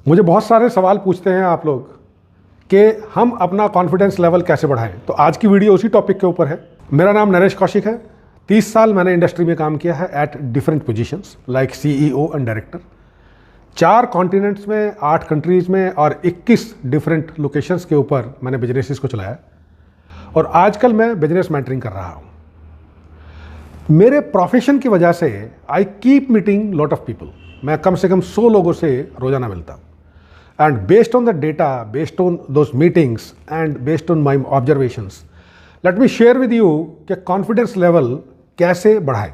मुझे बहुत सारे सवाल पूछते हैं आप लोग कि हम अपना कॉन्फिडेंस लेवल कैसे बढ़ाएं। तो आज की वीडियो उसी टॉपिक के ऊपर है। मेरा नाम नरेश कौशिक है। 30 साल मैंने इंडस्ट्री में काम किया है at different positions like CEO and director. 4 continents में, 8 कंट्रीज़ में और 21 डिफरेंट लोकेशंस के ऊपर मैंने बिजनेसेस को चलाया और आजकल मैं बिजनेस मेंटरिंग कर रहा हूँ। मेरे प्रोफेशन की वजह से I keep meeting lot of people. मैं कम से कम 100 लोगों से रोजाना मिलता हूँ and based on the data, based on those meetings and based on my observations, let me share with you कि कॉन्फिडेंस लेवल कैसे बढ़ाए।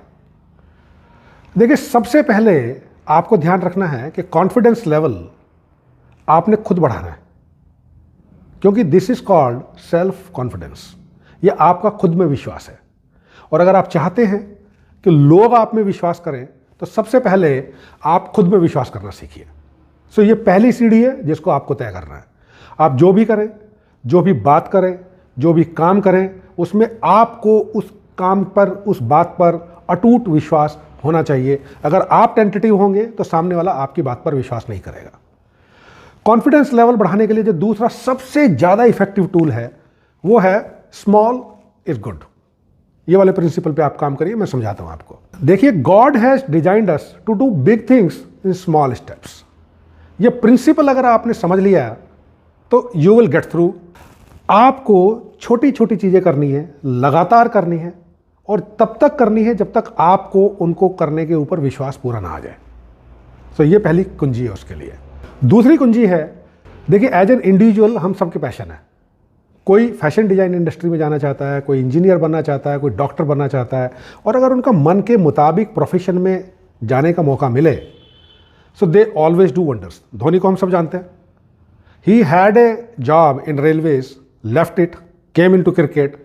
देखिए, सबसे पहले आपको ध्यान रखना है कि कॉन्फिडेंस लेवल आपने खुद बढ़ाना है, क्योंकि this is called self confidence. ये आपका खुद में विश्वास है और अगर आप चाहते हैं कि लोग आप में विश्वास करें तो सबसे पहले आप खुद में विश्वास करना सीखिए। सो ये पहली सीढ़ी है जिसको आपको तय करना है। आप जो भी करें, जो भी बात करें, जो भी काम करें, उसमें आपको उस काम पर, उस बात पर अटूट विश्वास होना चाहिए। अगर आप टेंटेटिव होंगे तो सामने वाला आपकी बात पर विश्वास नहीं करेगा। कॉन्फिडेंस लेवल बढ़ाने के लिए जो दूसरा सबसे ज़्यादा इफेक्टिव टूल है वो है स्मॉल इज गुड। ये वाले प्रिंसिपल पे आप काम करिए, मैं समझाता हूं आपको। देखिए, God has designed us to do big things in small steps. ये प्रिंसिपल अगर आपने समझ लिया तो यू विल गेट थ्रू। आपको छोटी छोटी चीजें करनी है, लगातार करनी है और तब तक करनी है जब तक आपको उनको करने के ऊपर विश्वास पूरा ना आ जाए। तो ये पहली कुंजी है उसके लिए। दूसरी कुंजी है, देखिए, एज एन इंडिविजुअल हम सबके पैशन है। कोई फैशन डिज़ाइन इंडस्ट्री में जाना चाहता है, कोई इंजीनियर बनना चाहता है, कोई डॉक्टर बनना चाहता है और अगर उनका मन के मुताबिक प्रोफेशन में जाने का मौका मिले so they always do wonders. Dhoni को हम सब जानते हैं। He had a job in railways, left it, came into cricket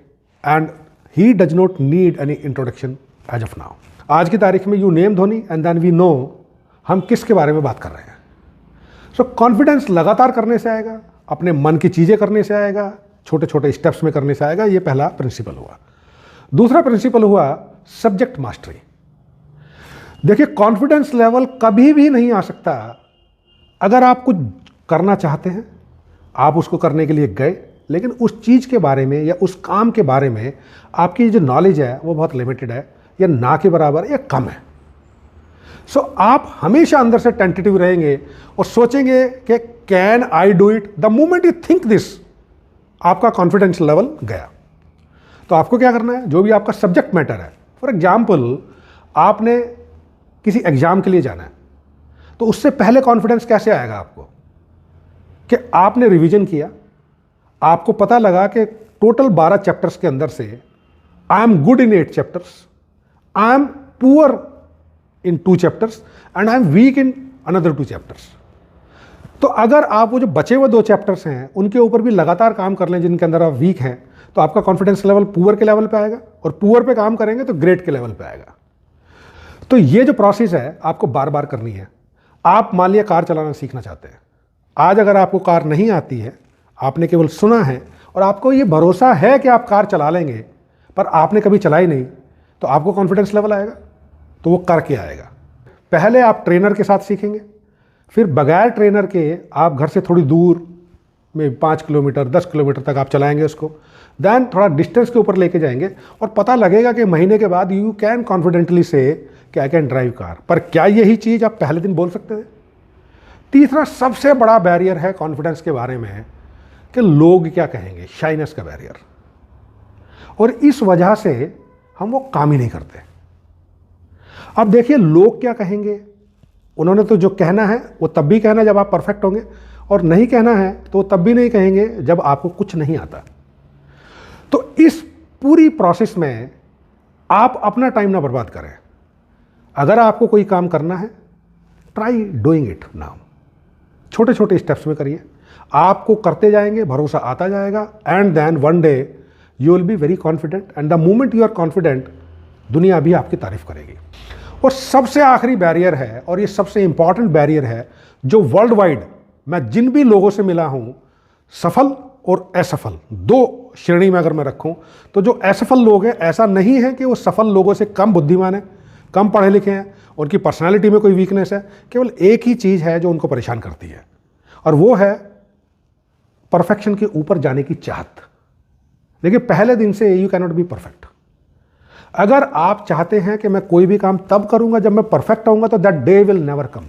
and he does not need any introduction as of now. आज की तारीख में you name Dhoni and then we know हम किसके बारे में बात कर रहे हैं। सो कॉन्फिडेंस लगातार करने से आएगा, अपने मन की चीज़ें करने से आएगा, छोटे छोटे स्टेप्स में करने से आएगा। ये पहला प्रिंसिपल हुआ। दूसरा प्रिंसिपल हुआ सब्जेक्ट मास्टरी। देखिए, कॉन्फिडेंस लेवल कभी भी नहीं आ सकता अगर आप कुछ करना चाहते हैं, आप उसको करने के लिए गए, लेकिन उस चीज़ के बारे में या उस काम के बारे में आपकी जो नॉलेज है वो बहुत लिमिटेड है या ना के बराबर या कम है। सो आप हमेशा अंदर से टेंटेटिव रहेंगे और सोचेंगे कि can I do it. The moment you think this, आपका कॉन्फिडेंस लेवल गया। तो आपको क्या करना है, जो भी आपका सब्जेक्ट मैटर है, फॉर एग्जाम्पल आपने किसी एग्जाम के लिए जाना है तो उससे पहले कॉन्फिडेंस कैसे आएगा आपको कि आपने रिवीजन किया, आपको पता लगा कि टोटल 12 चैप्टर्स के अंदर से I am good in 8 chapters, I am poor in 2 chapters and I am weak in another 2 chapters. तो अगर आप वो जो बचे हुए 2 चैप्टर्स हैं उनके ऊपर भी लगातार काम कर लें जिनके अंदर आप वीक हैं, तो आपका कॉन्फिडेंस लेवल पुअर के लेवल पे आएगा और पुअर पे काम करेंगे तो ग्रेट के लेवल पे आएगा। तो ये जो प्रोसेस है आपको बार बार करनी है। आप मान लिया कार चलाना सीखना चाहते हैं। आज अगर आपको कार नहीं आती है, आपने केवल सुना है और आपको ये भरोसा है कि आप कार चला लेंगे, पर आपने कभी चलाई नहीं, तो आपको कॉन्फिडेंस लेवल आएगा तो वो करके आएगा। पहले आप ट्रेनर के साथ सीखेंगे, फिर बगैर ट्रेनर के आप घर से थोड़ी दूर में 5 किलोमीटर 10 किलोमीटर तक आप चलाएंगे उसको, देन थोड़ा डिस्टेंस के ऊपर लेके जाएंगे और पता लगेगा कि महीने के बाद यू कैन कॉन्फिडेंटली से कि आई कैन ड्राइव कार। पर क्या यही चीज़ आप पहले दिन बोल सकते थे? तीसरा सबसे बड़ा बैरियर है कॉन्फिडेंस के बारे में कि लोग क्या कहेंगे, शाइनेस का बैरियर। और इस वजह से हम वो काम ही नहीं करते। अब देखिए, लोग क्या कहेंगे, उन्होंने तो जो कहना है वो तब भी कहना जब आप परफेक्ट होंगे और नहीं कहना है तो तब भी नहीं कहेंगे जब आपको कुछ नहीं आता। तो इस पूरी प्रोसेस में आप अपना टाइम ना बर्बाद करें। अगर आपको कोई काम करना है, ट्राई डूइंग इट नाउ। छोटे छोटे स्टेप्स में करिए, आपको करते जाएंगे, भरोसा आता जाएगा and then one day you will be very confident and the moment you are confident, दुनिया भी आपकी तारीफ करेगी। और सबसे आखिरी बैरियर है, और ये सबसे इंपॉर्टेंट बैरियर है, जो वर्ल्ड वाइड मैं जिन भी लोगों से मिला हूं, सफल और असफल 2 श्रेणी में अगर मैं रखूं, तो जो असफल लोग हैं, ऐसा नहीं है कि वो सफल लोगों से कम बुद्धिमान है, कम पढ़े लिखे हैं, उनकी पर्सनालिटी में कोई वीकनेस है। केवल एक ही चीज़ है जो उनको परेशान करती है, और वो है परफेक्शन के ऊपर जाने की चाहत। देखिए, पहले दिन से यू कैनॉट बी परफेक्ट। अगर आप चाहते हैं कि मैं कोई भी काम तब करूंगा जब मैं परफेक्ट आऊंगा, तो that day will never come.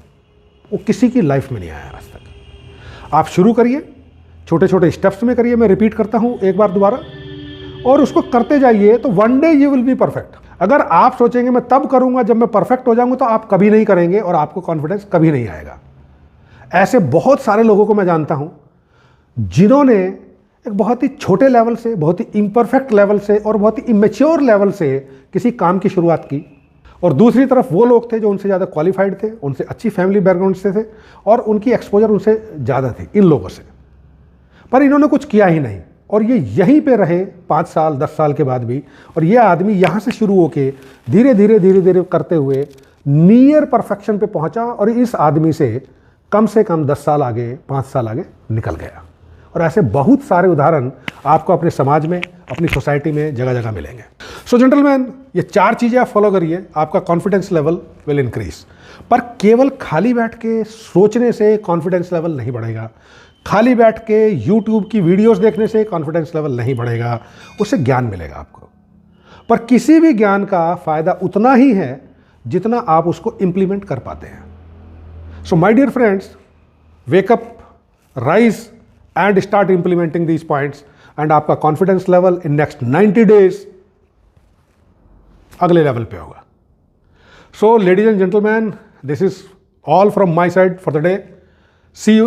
वो किसी की लाइफ में नहीं आया आज तक। आप शुरू करिए, छोटे छोटे स्टेप्स में करिए, मैं रिपीट करता हूं एक बार दोबारा, और उसको करते जाइए, तो one day you will be perfect. अगर आप सोचेंगे मैं तब करूंगा जब मैं परफेक्ट हो जाऊंगा, तो आप कभी नहीं करेंगे और आपको कॉन्फिडेंस कभी नहीं आएगा। ऐसे बहुत सारे लोगों को मैं जानता हूं जिन्होंने एक बहुत ही छोटे लेवल से, बहुत ही इम्परफेक्ट लेवल से और बहुत ही इमेच्योर लेवल से किसी काम की शुरुआत की, और दूसरी तरफ वो लोग थे जो उनसे ज़्यादा क्वालिफाइड थे, उनसे अच्छी फैमिली बैकग्राउंड से थे और उनकी एक्सपोजर उनसे ज़्यादा थी इन लोगों से, पर इन्होंने कुछ किया ही नहीं और ये यहीं पे रहे 5 साल 10 साल के बाद भी। और ये आदमी यहाँ से शुरू होके धीरे धीरे करते हुए नियर परफेक्शन पे पहुँचा, और इस आदमी से कम 10 साल आगे, 5 साल आगे निकल गया। और ऐसे बहुत सारे उदाहरण आपको अपने समाज में, अपनी सोसाइटी में जगह जगह मिलेंगे। सो जेंटलमैन, ये 4 चीज़ें आप फॉलो करिए, आपका कॉन्फिडेंस लेवल विल इंक्रीज। पर केवल खाली बैठ के सोचने से कॉन्फिडेंस लेवल नहीं बढ़ेगा, खाली बैठ के यूट्यूब की वीडियोस देखने से कॉन्फिडेंस लेवल नहीं बढ़ेगा, उससे ज्ञान मिलेगा आपको। पर किसी भी ज्ञान का फ़ायदा उतना ही है जितना आप उसको इम्प्लीमेंट कर पाते हैं। So my dear friends, wake up, rise and start implementing these points, and आपका confidence level in next 90 days अगले लेवल पे होगा। So ladies and gentleman, this is all from my side for the day. See you